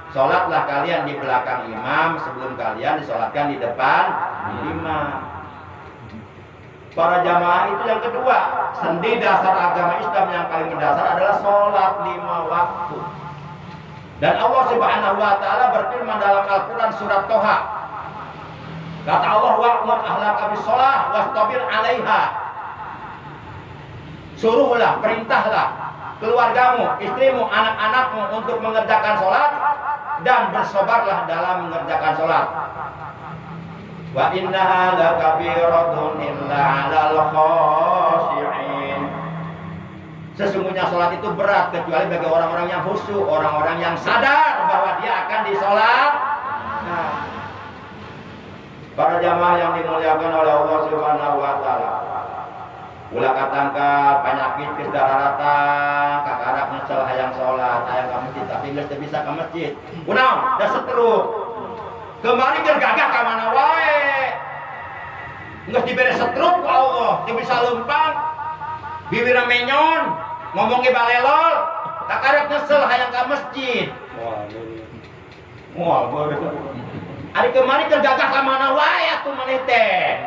Sholatlah kalian di belakang imam sebelum kalian disolatkan di depan imam. Para jamaah itu yang kedua, sendi dasar agama Islam yang paling mendasar adalah sholat 5 waktu. Dan Allah Subhanahu wa taala berfirman dalam Al-Qur'an surat Toha. Kata Allah, wa'mur ahlaka bis-shalah wastabir 'alaiha. Suruhlah, perintahlah keluargamu, istrimu, anak-anakmu untuk mengerjakan sholat dan bersabarlah dalam mengerjakan sholat. Wa innaha lakabiratun illa 'alal khashi'in. Sesungguhnya sholat itu berat kecuali bagi orang-orang yang khusyuk, orang-orang yang sadar bahwa dia akan disolat. Para jamaah yang dimuliakan oleh Allah Subhanahu wa taala. Ulah katangka penyakit geus dararata, kakarak nyesel hayang salat, hayang ka masjid tapi geus teu bisa ka masjid. Kunaon? Da setruk. Kemari keur gagah ka mana wae. Geus dibere setruk ku Allah, teu bisa leumpang. Bibirna menyon, ngomong ge balelol, kakarak nyesel hayang ka masjid. Wah, ari kemari keur gagah ka mana wae atuh maneh teh.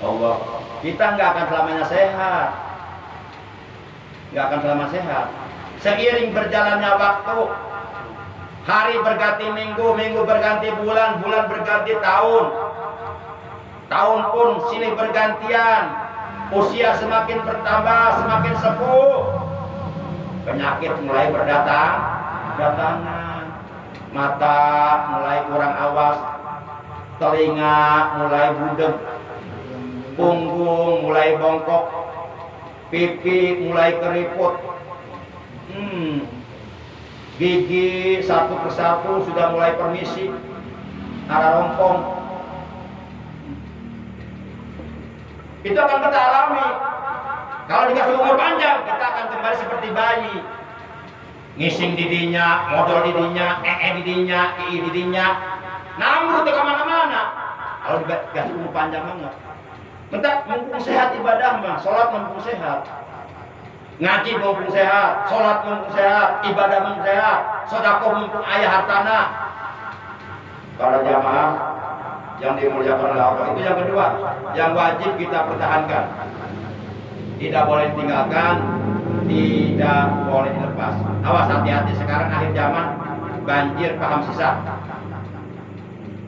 Allah, kita nggak akan selamanya sehat, nggak akan selama sehat. Seiring berjalannya waktu, hari berganti minggu, minggu berganti bulan, bulan berganti tahun, tahun pun silih bergantian, usia semakin bertambah, semakin sepuh, penyakit mulai berdatangan, mata mulai kurang awas, telinga mulai budek, punggung mulai bongkok, pipi mulai keriput, gigi satu persatu sudah mulai permisi, arah rompong. Itu akan kita alami. Kalau dikasih umur panjang, kita akan kembali seperti bayi. Ngising didinya, modal didinya, didinya, didinya. Namrud ke mana-mana. Kalau dikasih umur panjang banget. Mentah mumpung sehat ibadah mah, sholat mumpung sehat. Ngaji mumpung sehat, sholat mumpung sehat, ibadah mumpung sehat, sedekah mumpung ayah hartana. Para jamaah, yang dimuliakan oleh Allah. Itu yang kedua, yang wajib kita pertahankan. Tidak boleh ditinggalkan, tidak boleh dilepas. Awas, hati-hati, sekarang akhir zaman banjir paham sesat.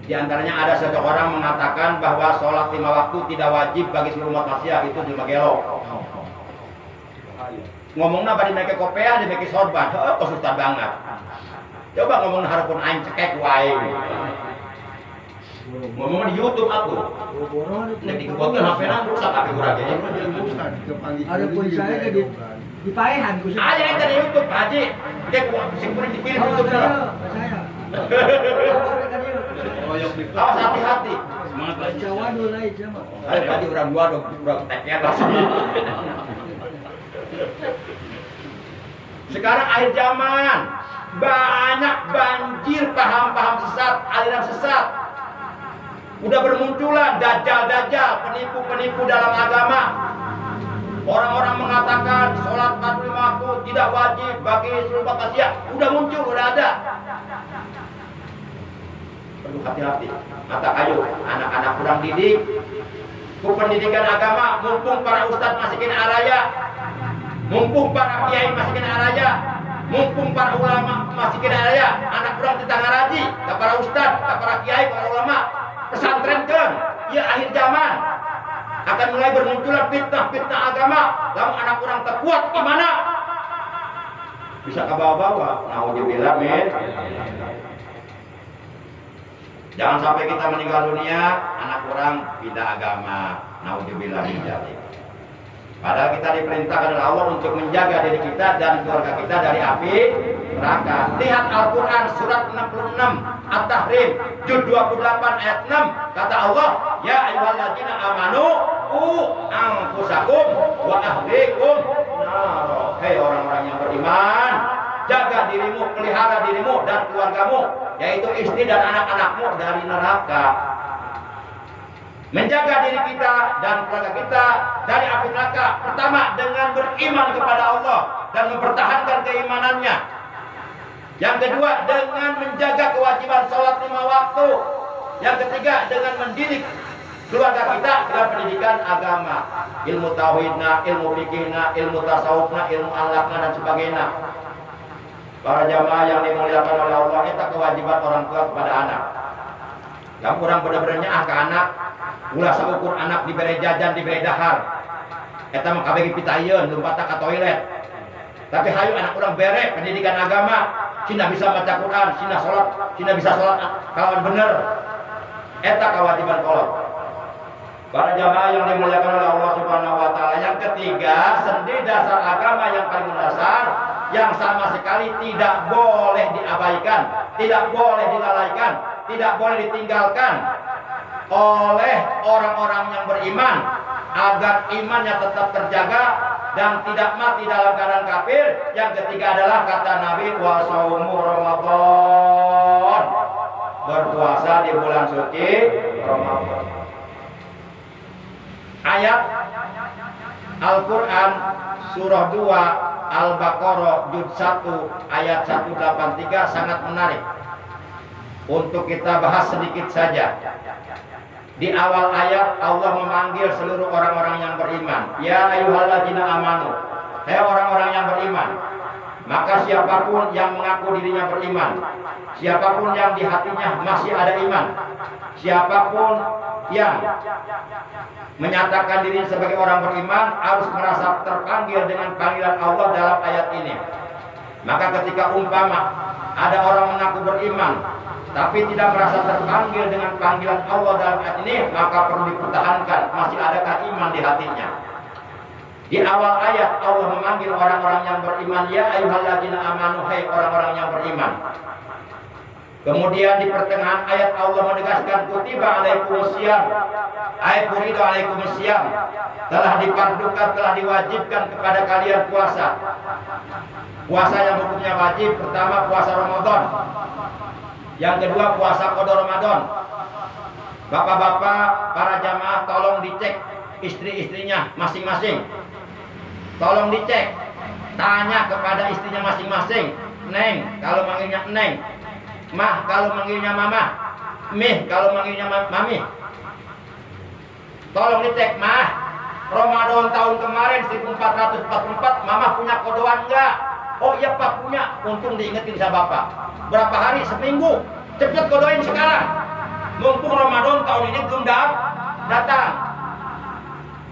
Di antaranya ada seseorang mengatakan bahwa sholat 5 waktu tidak wajib bagi seluruh umat manusia. Itu cuma gelo. Ngomongnya pada mereka kopea, di mereka sorban. Oh, susah banget. Coba ngomong harapun aing cekek wae. Ngomong di YouTube aku. Nek dikebutkeun HP-na rusak HP urang ge. Ada pun saya jadi dipaehan ku. Aya eta di YouTube Haji. Dek sing kuring dipilih YouTube lah. Saya. Awas hati-hati. Semangat lagi. Jawa dulu lain sama. Ayo tadi urang dua dong, urang teker lah. Sekarang akhir zaman banyak banjir paham-paham sesat, aliran sesat. Udah bermunculan dajjal-dajjal, penipu-penipu dalam agama. Orang-orang mengatakan sholat 45 waktu tidak wajib bagi seluruh umat manusia. Udah muncul, udah ada. Perlu hati-hati. Mata kayu, anak-anak kurang didik. Ku pendidikan agama, mumpung para ustadz masih kena araya, mumpung para kiai masih kena araya, mumpung para ulama masih kena araya, anak kurang tentang ngaji, ke para ustadz, ke para kiai, para ulama, pesantren kan, ya akhir zaman akan mulai bermunculan fitnah-fitnah agama. Lalu anak kurang terkuat gimana? Bisa ke bawah-bawah. Nauzubillah min. Jangan sampai kita meninggal dunia, anak kurang pindah agama. Nauzubillah min dzalik. Padahal kita diperintahkan oleh Allah untuk menjaga diri kita dan keluarga kita dari api neraka. Lihat Al-Quran surat 66 At-Tahrim juz 28 ayat 6. Kata Allah, ya ayyuhalladzina amanu anfusakum wa ahlikum nar. Hei orang-orang yang beriman, jaga dirimu, pelihara dirimu dan keluargamu, yaitu istri dan anak-anakmu dari neraka. Menjaga diri kita dan keluarga kita dari api neraka, pertama dengan beriman kepada Allah dan mempertahankan keimanannya. Yang kedua dengan menjaga kewajiban sholat 5 waktu. Yang ketiga dengan mendidik keluarga kita dengan pendidikan agama, ilmu tauhidna, ilmu fikihna, ilmu tasawufna, ilmu akhlakna dan sebagainya. Para jamaah yang dimuliakan oleh Allah, itu kewajiban orang tua kepada anak. Yang kurang benar-benarnya ke anak, ulah saukur anak diberi jajan, diberi dahar. Eta mah kabeh pitayeun, lompatna ka toilet. Tapi hayu anak urang bere pendidikan agama, cina bisa baca Quran, cina salat, cina bisa salat kawan bener. Eta kewajiban kolot. Para jamaah yang dimuliakan oleh Allah Subhanahu wa taala, yang ketiga, sendi dasar agama yang paling mendasar yang sama sekali tidak boleh diabaikan, tidak boleh dilalaikan, tidak boleh ditinggalkan oleh orang-orang yang beriman agar imannya tetap terjaga dan tidak mati dalam keadaan kafir. Yang ketiga adalah kata Nabi, wa shaumu Ramadan, berpuasa di bulan suci Ramadan. Ayat Al-Quran surah 2 Al-Baqarah juz 1 ayat 183 sangat menarik untuk kita bahas sedikit saja. Di awal ayat Allah memanggil seluruh orang-orang yang beriman. Ya ayyuhalladzina amanu, hai orang-orang yang beriman. Maka siapapun yang mengaku dirinya beriman, siapapun yang di hatinya masih ada iman, siapapun yang menyatakan diri sebagai orang beriman harus merasa terpanggil dengan panggilan Allah dalam ayat ini. Maka ketika umpama ada orang mengaku beriman tapi tidak merasa terpanggil dengan panggilan Allah dalam ayat ini, maka perlu dipertahankan masih adakah iman di hatinya. Di awal ayat Allah memanggil orang-orang yang beriman, ya ayyuhalladzina amanu, hai orang-orang yang beriman. Kemudian di pertengahan ayat Allah menegaskan kutiba alaikumusiyam, ay furidu alaikumusiyam, telah dipardukan, telah diwajibkan kepada kalian puasa. Puasa yang hukumnya wajib, pertama puasa Ramadan, yang kedua puasa qada Ramadan. Bapak-bapak, para jamaah tolong dicek istri-istrinya masing-masing. Tolong dicek, tanya kepada istrinya masing-masing. Neng, kalau manggilnya Neng. Mah, kalau manggilnya Mama. Mih, kalau manggilnya mami, tolong dicek mah. Ramadan tahun kemarin 1444, mama punya kodoan enggak? Oh iya pak punya. Untung diingetin sama bapak. Berapa hari? Seminggu. Cepet kodoin sekarang. Mumpung Ramadan tahun ini belum datang.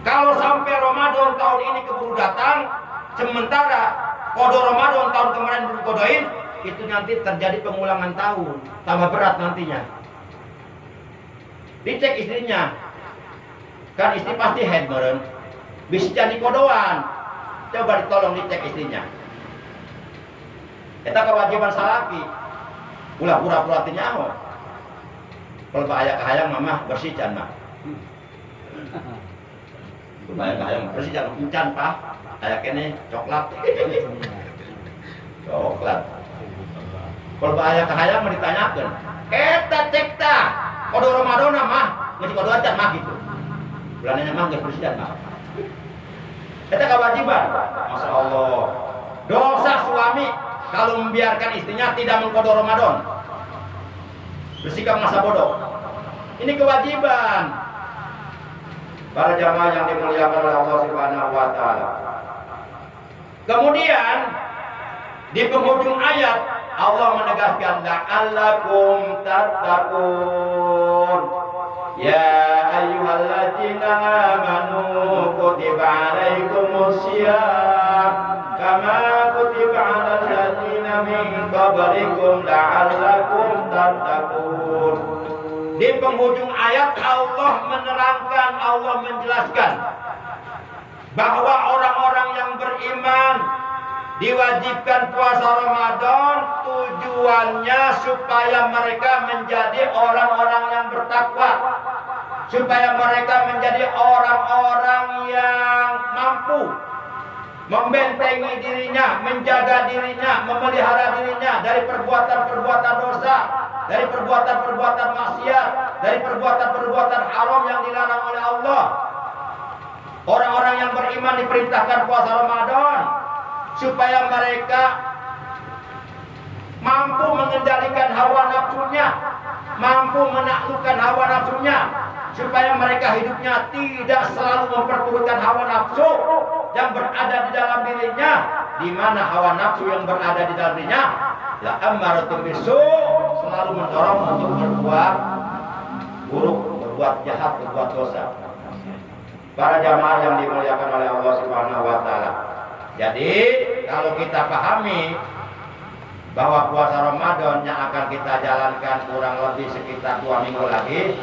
Kalau sampai Ramadan tahun ini keburu datang, sementara kodo Ramadan tahun kemarin belum kodoin, itu nanti terjadi pengulangan tahun, tambah berat nantinya. Dicek istrinya, kan istri pasti head meren, bisa jadi kodoan. Coba ditolong dicek istrinya. Kita kewajiban salaki, pura-pura tinyaho. Kalau bahaya kahayang mama bersihkan mah. Bahaya kahayang bersihkan, encan pak, kayak kene coklat. Coklat. Kalau bahaya kahayang mau ditanyakan, eta cek ta, kodo Ramadan mah, nggak kodo aja mah gitu. Bulannya mah nggak bersihkan mah. Kita kewajiban, masya Allah. Dosa suami kalau membiarkan istrinya tidak mengkodo Ramadan, bersikap masa bodoh. Ini kewajiban. Para jamaah yang dimuliakan oleh Allah Subhanahu wa taala. Kemudian di penghujung ayat Allah menegaskan la'allakum tattaqun. Ya ayyuhalladzina amanu kutiba alaikumusiyam kama kutiba alal ladzina min qablikum la'allakum tattaqun. Di penghujung ayat Allah menerangkan, Allah menjelaskan bahwa orang-orang yang beriman diwajibkan puasa Ramadan tujuannya supaya mereka menjadi orang-orang yang bertakwa, supaya mereka menjadi orang-orang yang mampu membentengi dirinya, menjaga dirinya, memelihara dirinya dari perbuatan-perbuatan dosa, dari perbuatan-perbuatan maksiat, dari perbuatan-perbuatan haram yang dilarang oleh Allah. Orang-orang yang beriman diperintahkan puasa Ramadan supaya mereka mampu mengendalikan hawa nafsunya, mampu menaklukkan hawa nafsunya, supaya mereka hidupnya tidak selalu memperturutkan hawa nafsu yang berada di dalam dirinya. Di mana hawa nafsu yang berada di dalam dirinya, la ammaratun bisu, selalu mendorong untuk berbuat buruk, berbuat jahat, berbuat dosa. Para jamaah yang dimuliakan oleh Allah Subhanahu wa taala. Jadi, kalau kita pahami bahwa puasa Ramadan yang akan kita jalankan kurang lebih sekitar 2 minggu lagi,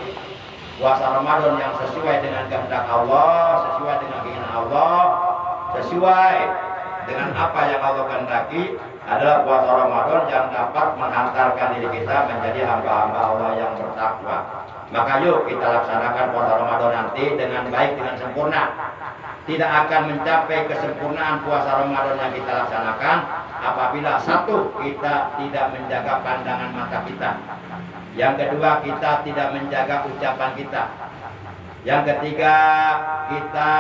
puasa Ramadan yang sesuai dengan kehendak Allah, sesuai dengan keinginan Allah, sesuai dengan apa yang Allah kehendaki, adalah puasa Ramadan yang dapat menghantarkan diri kita menjadi hamba-hamba Allah yang bertakwa. Maka yuk kita laksanakan puasa Ramadan nanti dengan baik, dengan sempurna. Tidak akan mencapai kesempurnaan puasa Ramadan yang kita laksanakan apabila satu, kita tidak menjaga pandangan mata kita. Yang kedua, kita tidak menjaga ucapan kita. Yang ketiga, kita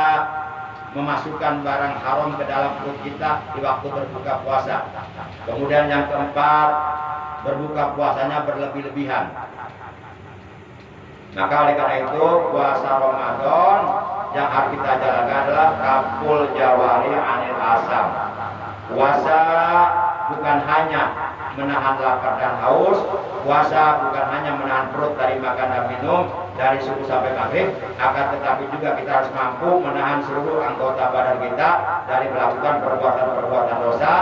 memasukkan barang haram ke dalam perut kita di waktu berbuka puasa. Kemudian yang keempat, berbuka puasanya berlebih-lebihan. Maka oleh karena itu puasa Ramadan yang harus kita jalankan adalah kaful jawari anil asam. Puasa bukan hanya menahan lapar dan haus, puasa bukan hanya menahan perut dari makan dan minum dari subuh sampai maghrib, akan tetapi juga kita harus mampu menahan seluruh anggota badan kita dari melakukan perbuatan-perbuatan dosa,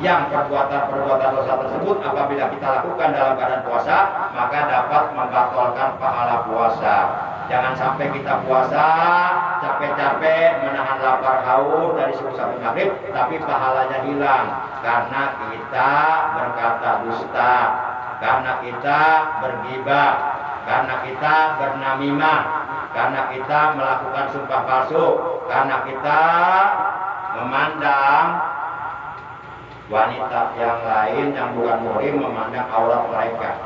yang perbuatan-perbuatan dosa tersebut apabila kita lakukan dalam keadaan puasa maka dapat membatalkan pahala puasa. Jangan sampai kita puasa capek-capek menahan lapar haus dari subuh sampai maghrib tapi pahalanya hilang karena kita berkata dusta, karena kita bergibah, karena kita bernamimah, karena kita melakukan sumpah palsu, karena kita memandang wanita yang lain yang bukan muhrim, memandang aurat mereka.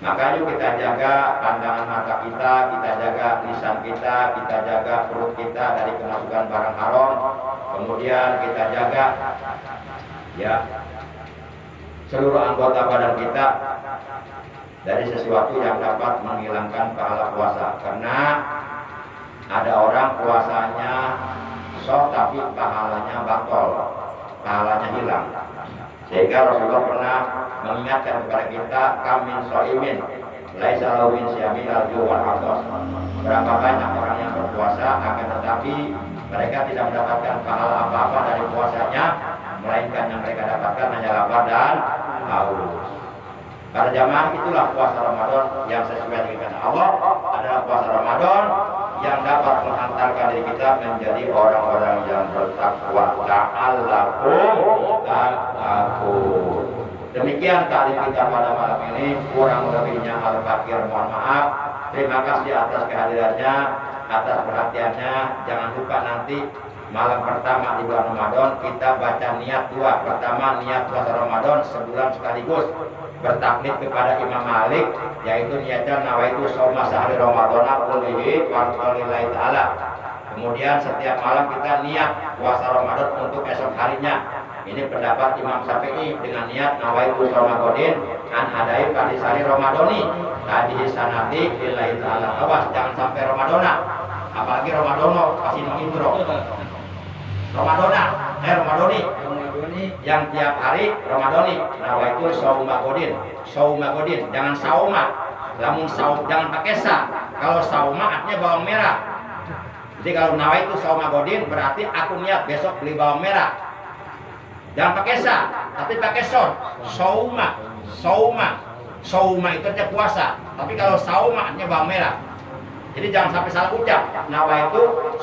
Maka yuk kita jaga pandangan mata kita jaga lisan kita jaga perut kita dari kemasukan barang haram. Kemudian kita jaga ya seluruh anggota badan kita dari sesuatu yang dapat menghilangkan pahala puasa. Karena ada orang puasanya sok tapi pahalanya batal, pahalanya hilang. Sehingga Rasulullah pernah mengingatkan kepada kita, kamin so'imin laisa lahu min siyami al-ju' wal 'athas. Berapa banyak orang yang berpuasa akan tetapi mereka tidak mendapatkan pahala apa-apa dari puasanya, melainkan yang mereka dapatkan hanya lapar dan haus. Para jamaah, itulah puasa Ramadan yang sesuai dengan Allah, adalah puasa Ramadan yang dapat menghantarkan diri kita menjadi orang-orang yang bertakwa. La'allakum tattaqun. Demikian taklim kita pada malam ini, kurang lebihnya al-fakir mohon maaf. Terima kasih atas kehadirannya, atas perhatiannya. Jangan lupa nanti malam pertama di bulan Ramadan kita baca niat dua. Pertama, niat puasa Ramadan sebulan sekaligus, bertaklid kepada Imam Malik, yaitu niatnya nawaitu shauma sahri Ramadhana kullihi wa lillahi ta'ala. Kemudian setiap malam kita niat puasa Ramadan untuk esok harinya. Ini pendapat Imam Syafi'i dengan niat nawaitu shauma qadin an adai fardisari Ramadhani hadhihi sanati lillahi ta'ala. Awas jangan sampai Ramadhana. Apalagi Ramadono kasih no intro. Ramadhana, Ramadhani yang tiap hari Ramadhani. Nawaitu shauma qadin, jangan sauma. Lamun saum jangan pakai sa. Kalau sauma artinya bawang merah. Jadi kalau nawaitu shauma qadin berarti aku niat besok beli bawang merah. Jangan pakai sa, tapi pakai son. Sauma itu aja puasa. Tapi kalau sauma artinya bawang merah. Jadi jangan sampai salah ucap. Nawaitu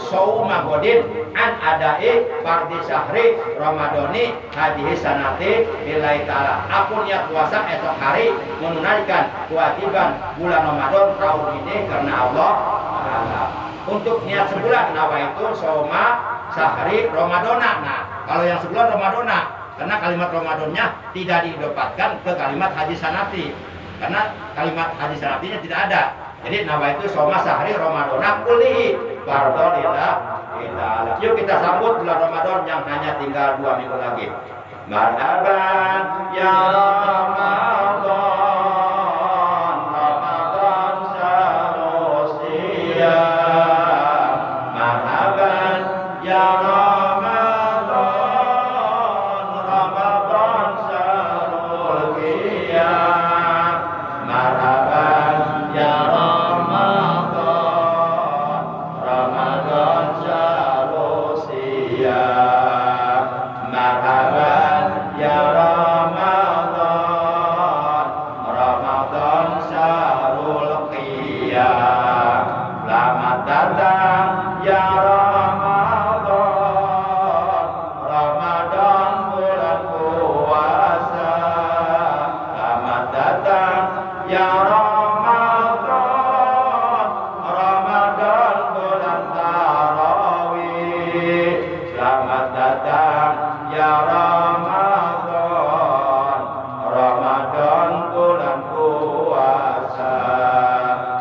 shauma qadin an adai fardhi syahri Ramadhani hadhihi sanati lillahi ta'ala. Aku niat puasa esok hari menunaikan kewajiban bulan Ramadan tahun ini karena Allah Ta'ala. Untuk niat sebulan nawaitu shauma sahri Ramadhana. Nah, kalau yang sebulan Ramadhana, karena kalimat Ramadannya tidak didapatkan ke kalimat hadis sanati. Karena kalimat hadis sanatinya tidak ada. Jadi nawaitu shauma sahri Ramadhana kullihi fardhillah ta'ala. Yuk kita sambut bulan Ramadan yang hanya tinggal 2 minggu lagi. Marhaban ya Ramadan, Ramadan syahrul siyam. Marhaban ya Ramadan, Ramadan syahrul qiyam. Marhaban ya Ramadan, Ramadan syahrul siyam. Marhaban ya Ramadan, Ramadan syahrul qiyam. Selamat datang ya Ramadan, Ramadan bulan puasa. Selamat datang ya Ramadan, Ramadan bulan tarawih. Selamat datang ya Ramadan, Ramadan bulan puasa.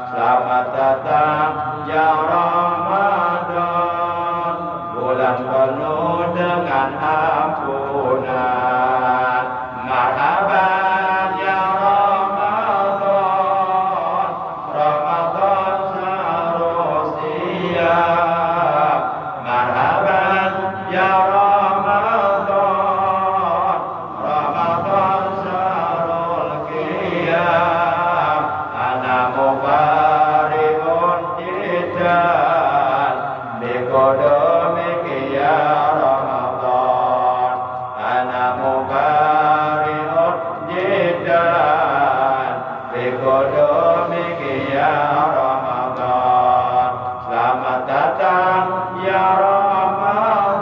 Selamat datang ya Ramadan, bulan penuh dengan ampunan. Marhaban ya Ramadan, Ramadan syahrul siyam. Marhaban ya Ramadan, Ramadan syahrul qiyam. Ana mubarimun jiddan biqadamika ya Ramadan. Ana mubarimun jiddan biqadamika ya Ramadan. Selamat datang ya Ramadan,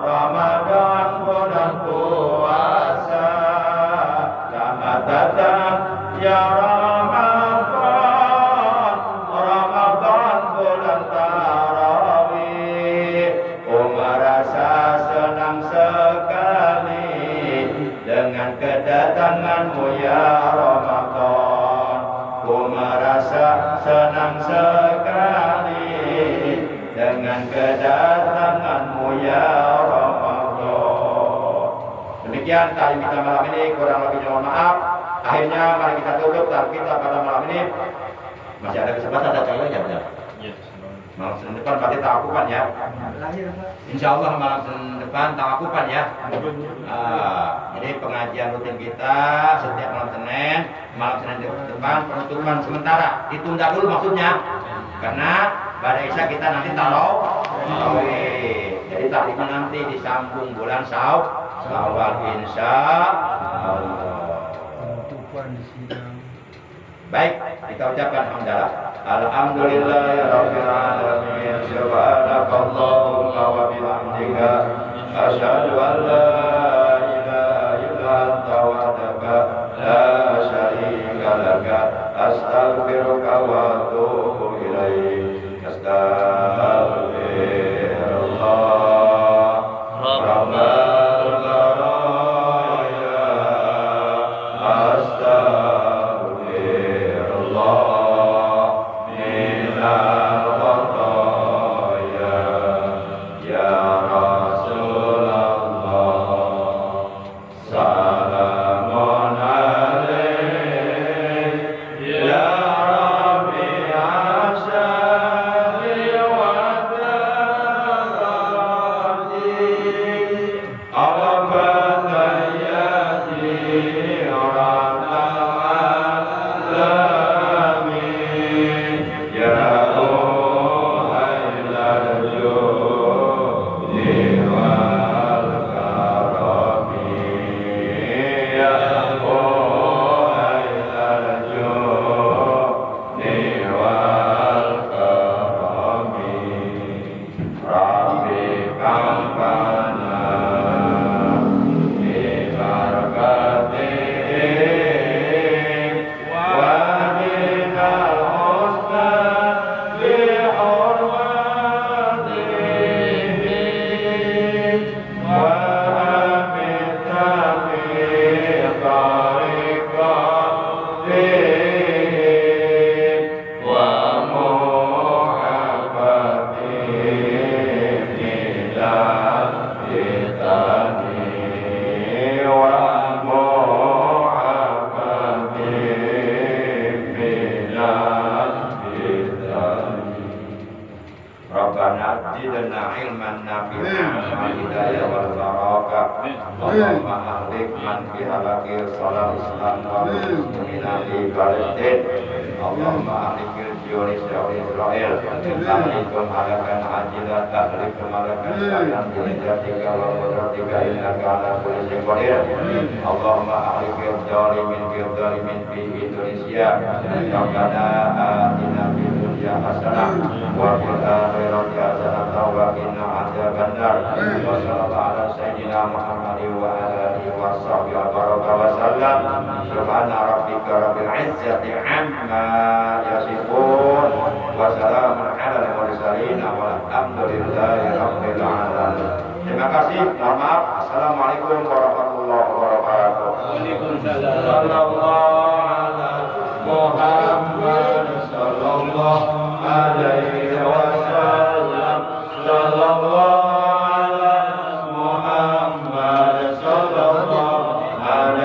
Ramadan bulan puasa. Selamat datang ya Ramadan, Ramadan bulan tarawih. Oh merasa senang sekali dengan kedatanganmu ya Ramadan. Ku merasa senang sekali dengan kedatanganmu ya Ramadan. Demikian taklim kita malam ini, kurang lebihnya mohon maaf. Akhirnya mari kita tutup tarikh kita pada malam ini. Masih ada kesempatan ada cewek ya benar. Malam Senin depan berarti tawakupan ya. Lahir Pak. Insya Allah malam Senin depan tawakupan ya. Jadi pengajian rutin kita setiap malam Senin depan penutupan sementara ditunda dulu maksudnya. Karena pada Isya kita nanti tarawih. Jadi taklimnya nanti disambung bulan Syawal insya Allah. Penutupan sidang. Baik, kita ucapkan hamdalah. Alhamdulillahirabbil alamin. Subhanakallahumma wa bihamdika asyhadu an la ilaha illa anta wahdaka la syarika laka astaghfiruka wa atubu ilaik. Astaghfirullah rabbal baraya Allahumma ahlikil zalimin fil zalimin fi Indonesia. Rabbana atina fid dunya hasanah wa fil akhirati hasanah wa qina adzabannar. Wa sallallahu ala sayyidina Muhammadin wa ala alihi wa sahbihi wa baraka wa sallam. Subhana rabbika rabbil izzati amma yasifun wa salamun ala al mursalin walhamdulillahi rabbil alamin. Terima kasih. Mohon maaf. Assalamualaikum warahmatullahi wabarakatuh. Waalaikumsalam.